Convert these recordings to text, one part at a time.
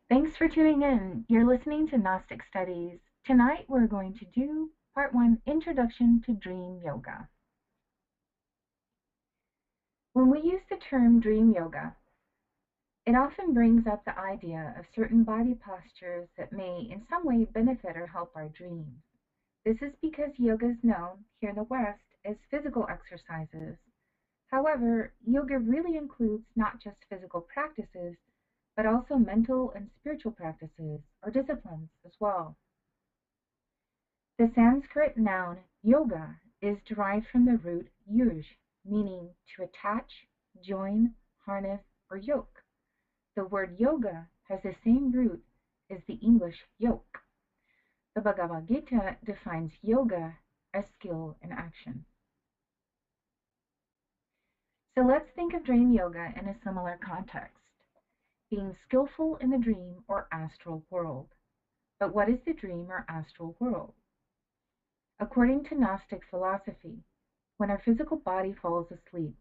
Thanks for tuning in. You're listening to Gnostic Studies. Tonight we're going to do Part 1, Introduction to Dream Yoga. When we use the term dream yoga, it often brings up the idea of certain body postures that may in some way benefit or help our dreams. This is because yoga is known here in the West as physical exercises. However, yoga really includes not just physical practices, but also mental and spiritual practices or disciplines as well. The Sanskrit noun yoga is derived from the root yuj, meaning to attach, join, harness, or yoke. The word yoga has the same root as the English yoke. The Bhagavad Gita defines yoga as skill and action. So let's think of dream yoga in a similar context, being skillful in the dream or astral world. But what is the dream or astral world? According to Gnostic philosophy, when our physical body falls asleep,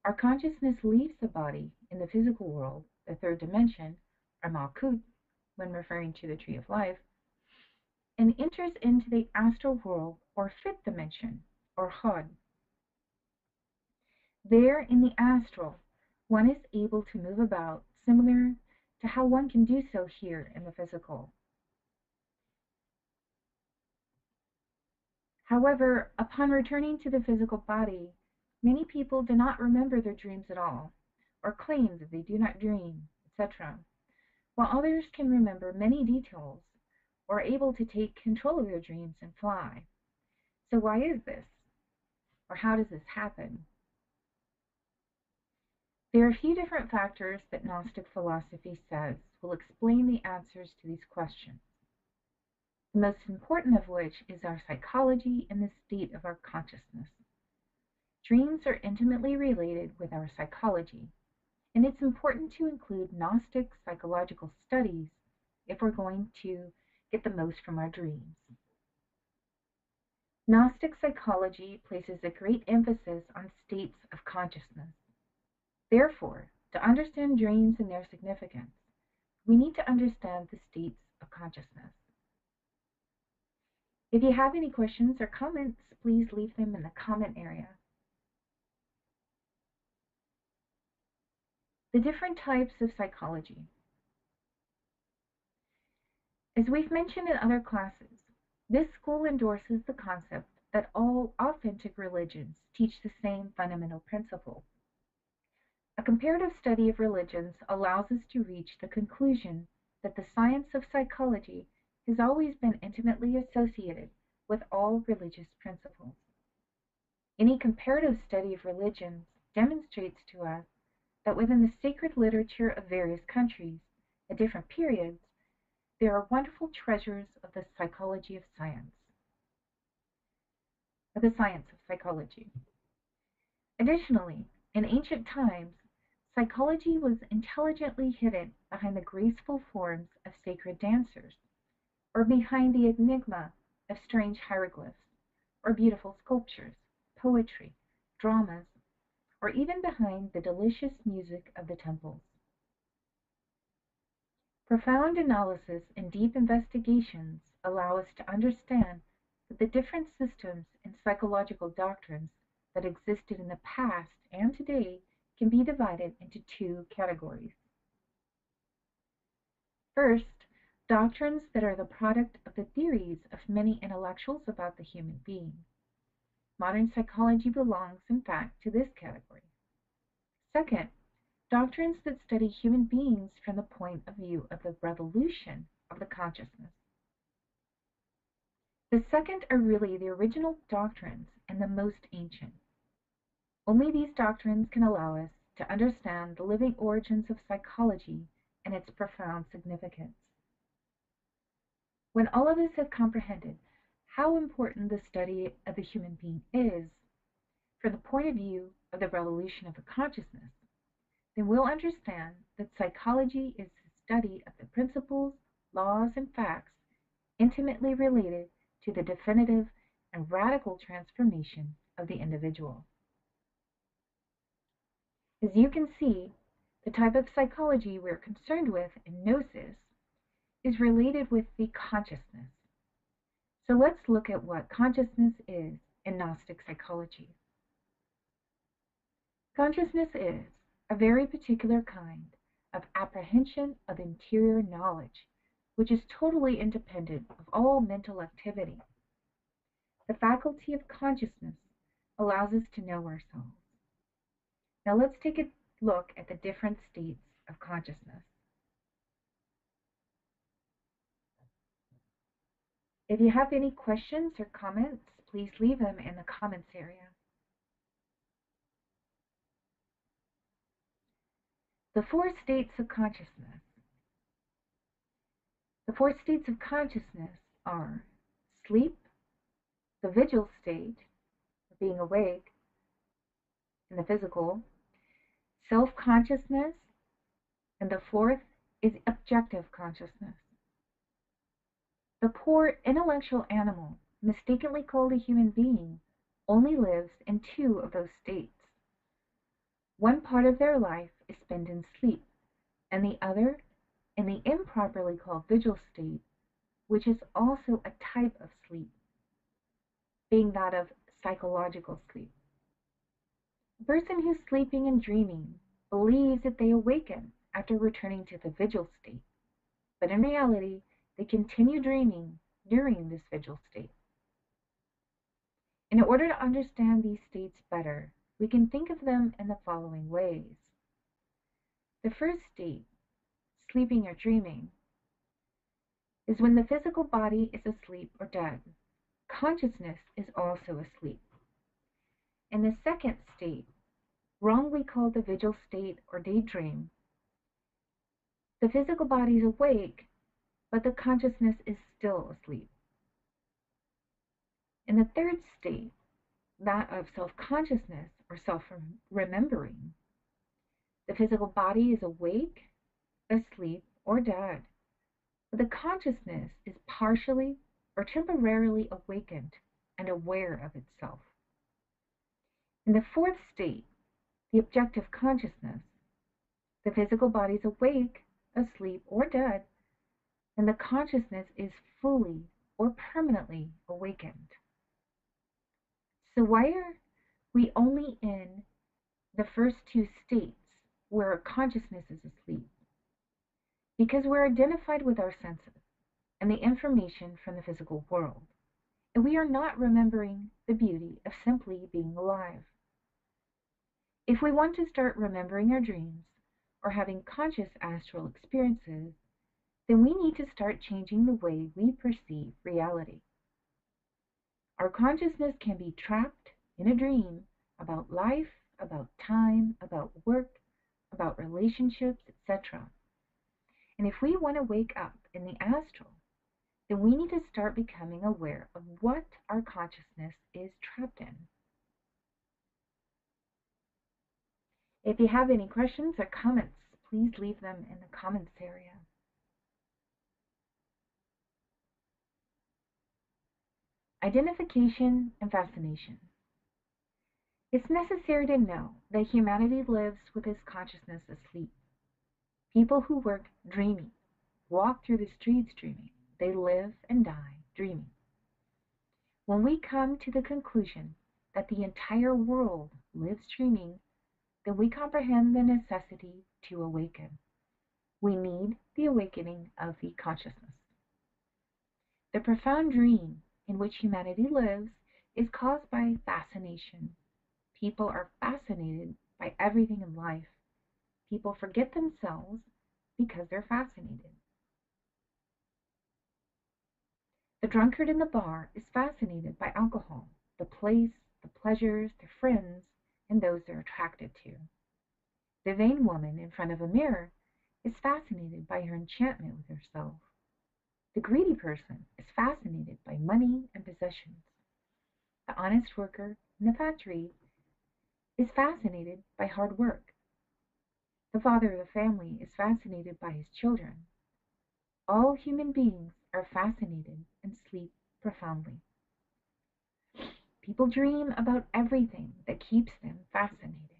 our consciousness leaves the body in the physical world, the third dimension, or Malkut, when referring to the tree of life, and enters into the astral world, or fifth dimension, or Hod. There, in the astral, one is able to move about, similar to how one can do so here in the physical. However, upon returning to the physical body, many people do not remember their dreams at all, or claim that they do not dream, etc., while others can remember many details, or are able to take control of their dreams and fly. So why is this? Or how does this happen? There are a few different factors that Gnostic philosophy says will explain the answers to these questions. The most important of which is our psychology and the state of our consciousness. Dreams are intimately related with our psychology, and it's important to include Gnostic psychological studies if we're going to get the most from our dreams. Gnostic psychology places a great emphasis on states of consciousness. Therefore, to understand dreams and their significance, we need to understand the states of consciousness. If you have any questions or comments, please leave them in the comment area. The different types of psychology. As we've mentioned in other classes, this school endorses the concept that all authentic religions teach the same fundamental principle. A comparative study of religions allows us to reach the conclusion that the science of psychology has always been intimately associated with all religious principles. Any comparative study of religions demonstrates to us that within the sacred literature of various countries at different periods, there are wonderful treasures of the psychology of science, of the science of psychology. Additionally, in ancient times, psychology was intelligently hidden behind the graceful forms of sacred dancers, or behind the enigma of strange hieroglyphs, or beautiful sculptures, poetry, dramas, or even behind the delicious music of the temples. Profound analysis and deep investigations allow us to understand that the different systems and psychological doctrines that existed in the past and today can be divided into two categories. First, doctrines that are the product of the theories of many intellectuals about the human being. Modern psychology belongs, in fact, to this category. Second, doctrines that study human beings from the point of view of the revolution of the consciousness. The second are really the original doctrines and the most ancient. Only these doctrines can allow us to understand the living origins of psychology and its profound significance. When all of us have comprehended how important the study of the human being is from the point of view of the revolution of the consciousness, then we'll understand that psychology is the study of the principles, laws, and facts intimately related to the definitive and radical transformation of the individual. As you can see, the type of psychology we're concerned with in Gnosis is related with the consciousness. So let's look at what consciousness is in Gnostic psychology. Consciousness is a very particular kind of apprehension of interior knowledge, which is totally independent of all mental activity. The faculty of consciousness allows us to know ourselves. Now let's take a look at the different states of consciousness. If you have any questions or comments, please leave them in the comments area. The four states of consciousness. The four states of consciousness are sleep, the vigil state, being awake in the physical, self-consciousness, and the fourth is objective consciousness. The poor intellectual animal, mistakenly called a human being, only lives in two of those states. One part of their life is spent in sleep, and the other in the improperly called vigil state, which is also a type of sleep, being that of psychological sleep. A person who's sleeping and dreaming believes that they awaken after returning to the vigil state, but in reality, they continue dreaming during this vigil state. In order to understand these states better, we can think of them in the following ways. The first state, sleeping or dreaming, is when the physical body is asleep or dead. Consciousness is also asleep. In the second state, wrongly called the vigil state or daydream, the physical body is awake, but the consciousness is still asleep. In the third state, that of self-consciousness or self-remembering, the physical body is awake, asleep, or dead, but the consciousness is partially or temporarily awakened and aware of itself. In the fourth state, the objective consciousness, the physical body is awake, asleep, or dead, and the consciousness is fully or permanently awakened. So why are we only in the first two states where our consciousness is asleep? Because we're identified with our senses and the information from the physical world, and we are not remembering the beauty of simply being alive. If we want to start remembering our dreams or having conscious astral experiences, then we need to start changing the way we perceive reality. Our consciousness can be trapped in a dream about life, about time, about work, about relationships, etc. And if we want to wake up in the astral, then we need to start becoming aware of what our consciousness is trapped in. If you have any questions or comments, please leave them in the comments area. Identification and fascination. It's necessary to know that humanity lives with its consciousness asleep. People who work dreaming walk through the streets dreaming. They live and die dreaming. When we come to the conclusion that the entire world lives dreaming, then we comprehend the necessity to awaken. We need the awakening of the consciousness. The profound dream in which humanity lives is caused by fascination. People are fascinated by everything in life. People forget themselves because they're fascinated. The drunkard in the bar is fascinated by alcohol, the place, the pleasures, the friends, and those they're attracted to. The vain woman in front of a mirror is fascinated by her enchantment with herself. The greedy person is fascinated by money and possessions. The honest worker in the factory is fascinated by hard work. The father of the family is fascinated by his children. All human beings are fascinated and sleep profoundly. People dream about everything that keeps them fascinated.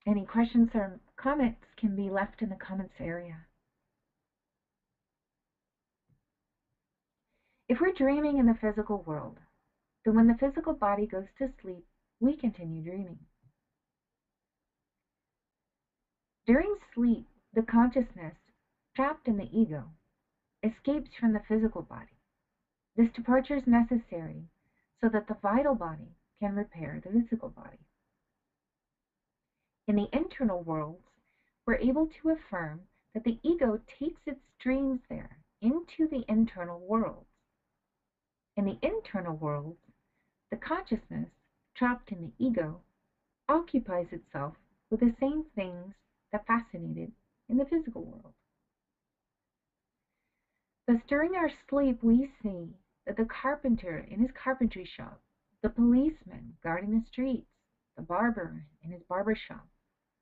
Any questions or comments can be left in the comments area. If we're dreaming in the physical world, then when the physical body goes to sleep, we continue dreaming. During sleep, the consciousness, trapped in the ego, escapes from the physical body. This departure is necessary so that the vital body can repair the physical body. In the internal worlds, we're able to affirm that the ego takes its dreams there into the internal worlds. In the internal worlds, the consciousness, trapped in the ego, occupies itself with the same things that fascinated in the physical world. Thus, during our sleep, we see that the carpenter in his carpentry shop, the policeman guarding the streets, the barber in his barber shop,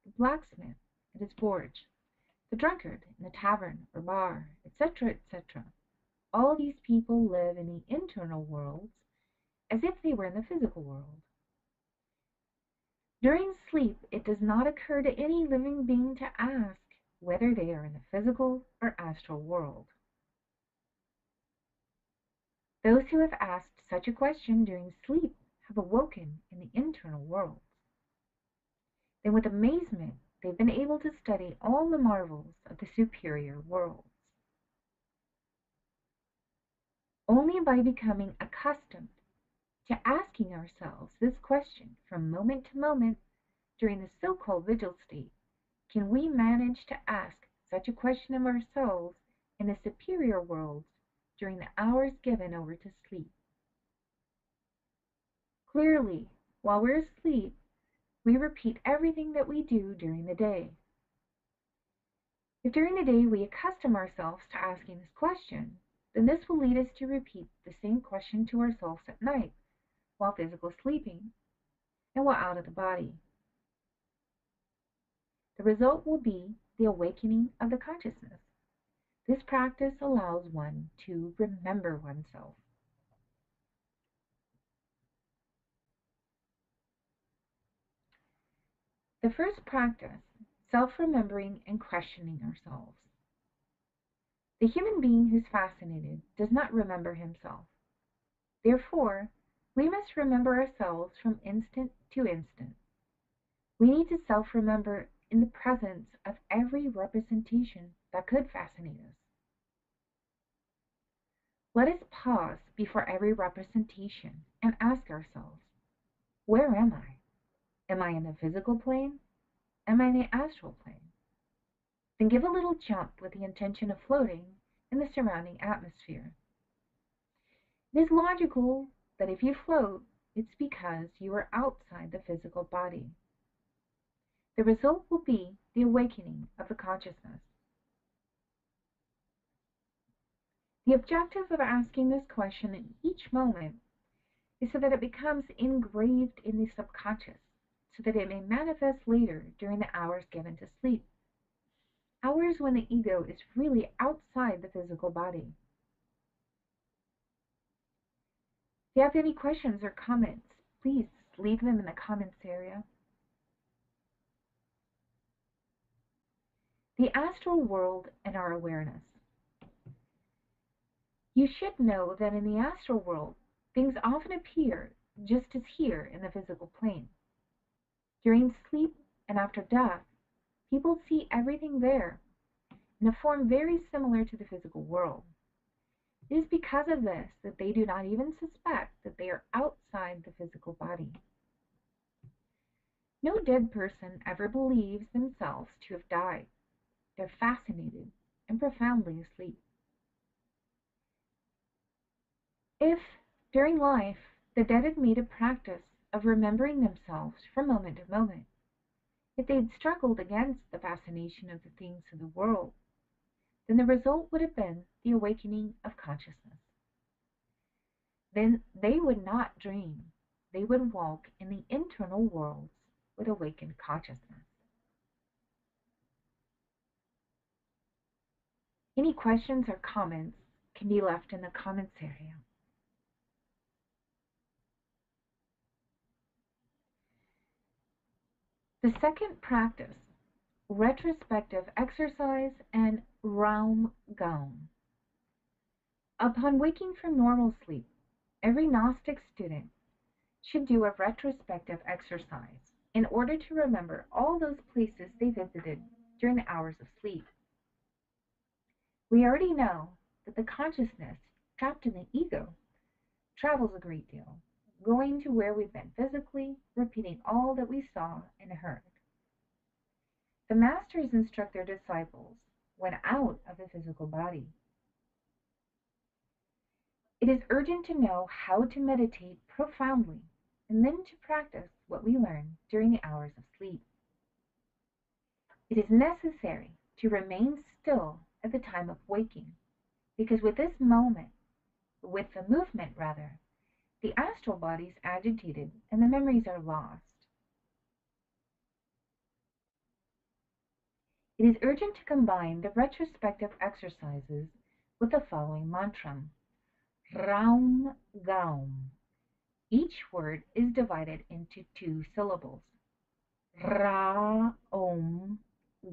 the blacksmith at his forge, the drunkard in the tavern or bar, etc., etc. All these people live in the internal worlds as if they were in the physical world. During sleep, it does not occur to any living being to ask whether they are in the physical or astral world. Those who have asked such a question during sleep have awoken in the internal worlds. Then with amazement, they've been able to study all the marvels of the superior worlds. Only by becoming accustomed to asking ourselves this question from moment to moment during the so-called vigil state can we manage to ask such a question of ourselves in the superior worlds during the hours given over to sleep. Clearly, while we're asleep, we repeat everything that we do during the day. If during the day we accustom ourselves to asking this question, then this will lead us to repeat the same question to ourselves at night, while physically sleeping, and while out of the body. The result will be the awakening of the consciousness. This practice allows one to remember oneself. The first practice, self-remembering and questioning ourselves. The human being who's fascinated does not remember himself. Therefore, we must remember ourselves from instant to instant. We need to self-remember in the presence of every representation that could fascinate us. Let us pause before every representation and ask ourselves, where am I? Am I in the physical plane? Am I in the astral plane? Then give a little jump with the intention of floating in the surrounding atmosphere. It is logical that if you float, it's because you are outside the physical body. The result will be the awakening of the consciousness. The objective of asking this question in each moment is so that it becomes engraved in the subconscious, so that it may manifest later during the hours given to sleep. Hours when the ego is really outside the physical body. If you have any questions or comments, please leave them in the comments area. The astral world and our awareness. You should know that in the astral world, things often appear just as here in the physical plane. During sleep and after death, people see everything there in a form very similar to the physical world. It is because of this that they do not even suspect that they are outside the physical body. No dead person ever believes themselves to have died. They're fascinated and profoundly asleep. If, during life, the dead had made a practice of remembering themselves from moment to moment, if they had struggled against the fascination of the things of the world, then the result would have been the awakening of consciousness. Then they would not dream. They would walk in the internal worlds with awakened consciousness. Any questions or comments can be left in the comments area. The second practice, retrospective exercise and Raum Gaum. Upon waking from normal sleep, every Gnostic student should do a retrospective exercise in order to remember all those places they visited during the hours of sleep. We already know that the consciousness trapped in the ego travels a great deal, going to where we've been physically, repeating all that we saw and heard. The masters instruct their disciples when out of the physical body. It is urgent to know how to meditate profoundly and then to practice what we learn during the hours of sleep. It is necessary to remain still at the time of waking, because with the movement, the astral body is agitated and the memories are lost. It is urgent to combine the retrospective exercises with the following mantra: Raum Gaum. Each word is divided into 2 syllables. Ra Om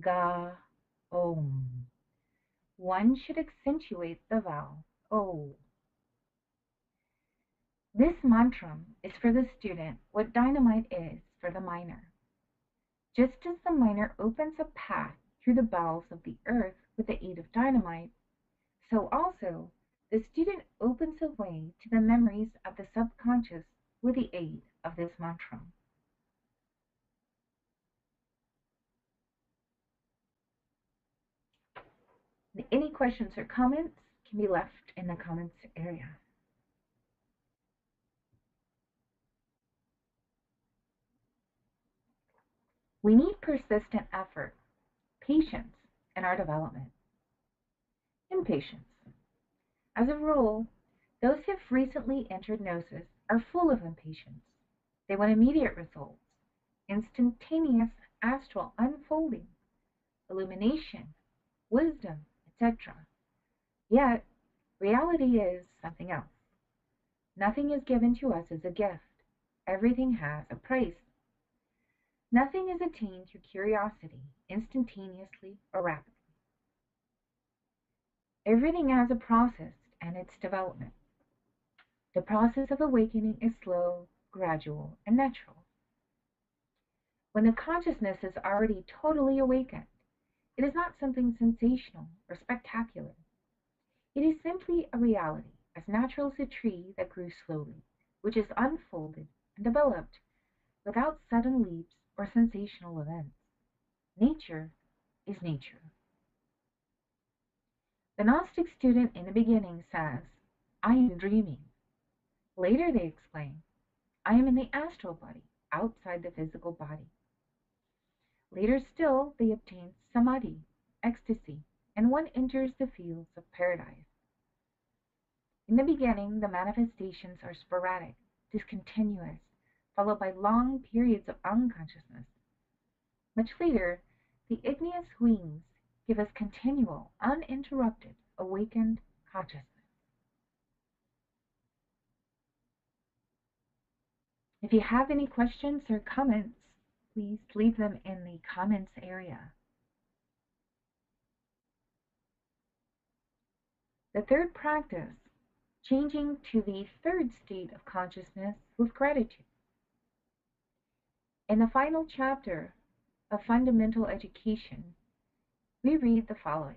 Ga Om. One should accentuate the vowel O. This mantra is for the student what dynamite is for the miner. Just as the miner opens a path through the bowels of the earth with the aid of dynamite, so also the student opens a way to the memories of the subconscious with the aid of this mantra. Any questions or comments can be left in the comments area. We need persistent effort, patience in our development. Impatience. As a rule, those who have recently entered Gnosis are full of impatience. They want immediate results, instantaneous astral unfolding, illumination, wisdom, etc. Yet, reality is something else. Nothing is given to us as a gift. Everything has a price. Nothing is attained through curiosity, instantaneously or rapidly. Everything has a process and its development. The process of awakening is slow, gradual, and natural. When the consciousness is already totally awakened, it is not something sensational or spectacular. It is simply a reality, as natural as a tree that grew slowly, which is unfolded and developed without sudden leaps or sensational events. Nature is nature. The Gnostic student in the beginning says, I am dreaming. Later they explain, I am in the astral body, outside the physical body. Later still, they obtain samadhi, ecstasy, and one enters the fields of paradise. In the beginning, the manifestations are sporadic, discontinuous, followed by long periods of unconsciousness. Much later, the igneous wings give us continual, uninterrupted, awakened consciousness. If you have any questions or comments, please leave them in the comments area. The third practice, changing to the third state of consciousness with gratitude. In the final chapter of Fundamental Education, we read the following.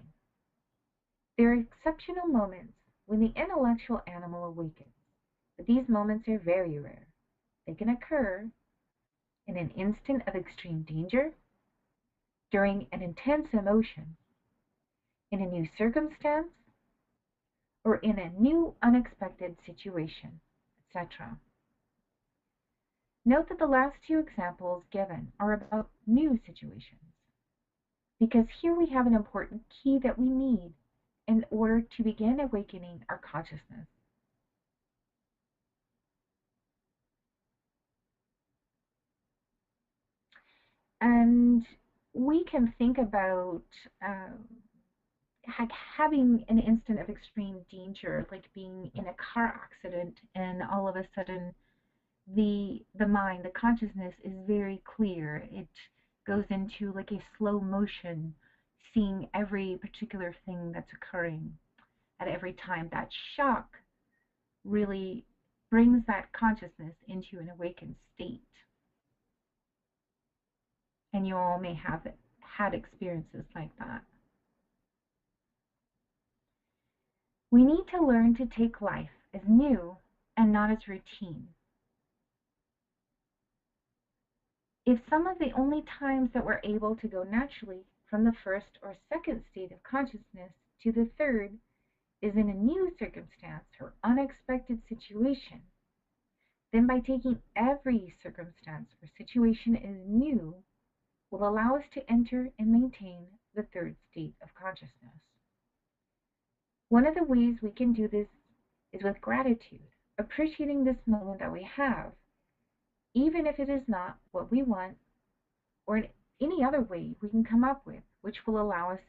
There are exceptional moments when the intellectual animal awakens, but these moments are very rare. They can occur in an instant of extreme danger, during an intense emotion, in a new circumstance, or in a new unexpected situation, etc. Note that the last 2 examples given are about new situations, because here we have an important key that we need in order to begin awakening our consciousness. And we can think about having an instant of extreme danger, like being in a car accident, and all of a sudden the mind, the consciousness is very clear. goes into like a slow motion, seeing every particular thing that's occurring at every time. That shock really brings that consciousness into an awakened state. And you all may have had experiences like that. We need to learn to take life as new and not as routine. If some of the only times that we're able to go naturally from the first or second state of consciousness to the third is in a new circumstance or unexpected situation, then by taking every circumstance or situation as new will allow us to enter and maintain the third state of consciousness. One of the ways we can do this is with gratitude, appreciating this moment that we have, even if it is not what we want or in any other way we can come up with, which will allow us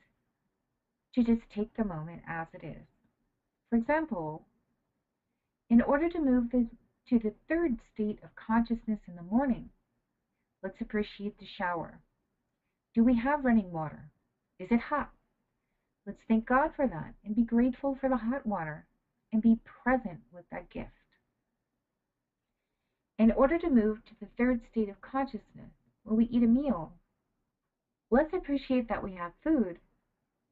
to just take the moment as it is. For example, in order to move to the third state of consciousness in the morning, let's appreciate the shower. Do we have running water? Is it hot? Let's thank God for that and be grateful for the hot water and be present with that gift. In order to move to the third state of consciousness, when we eat a meal, let's appreciate that we have food,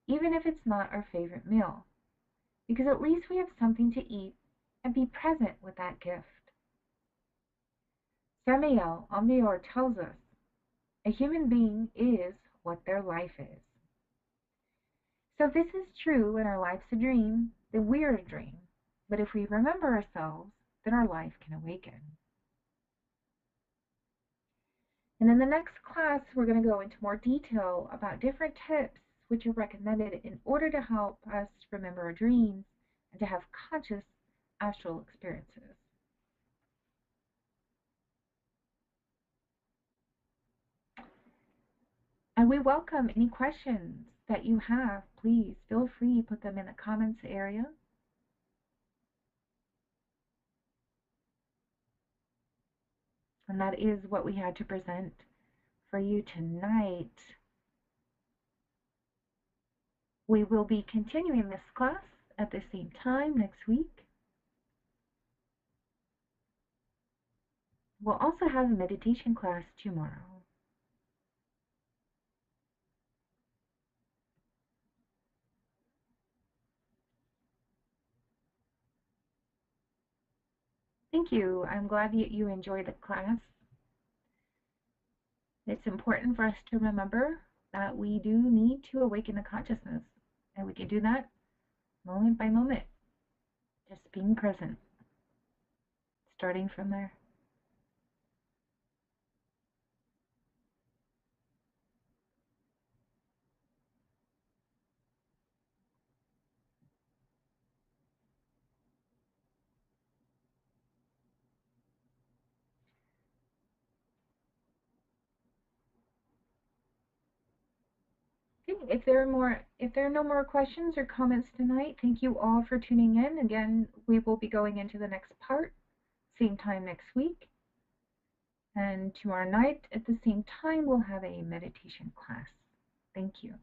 even if it's not our favorite meal, because at least we have something to eat and be present with that gift. Samael Aumbior tells us, a human being is what their life is. So if this is true and our life's a dream, then we're a dream. But if we remember ourselves, then our life can awaken. And in the next class, we're going to go into more detail about different tips which are recommended in order to help us remember our dreams and to have conscious astral experiences. And we welcome any questions that you have. Please feel free to put them in the comments area. And that is what we had to present for you tonight. We will be continuing this class at the same time next week. We'll also have a meditation class tomorrow. Thank you. I'm glad that you enjoyed the class. It's important for us to remember that we do need to awaken the consciousness, and we can do that moment by moment, just being present, starting from there. If there are no more questions or comments tonight, thank you all for tuning in. Again, we will be going into the next part, same time next week. And tomorrow night at the same time, we'll have a meditation class. Thank you.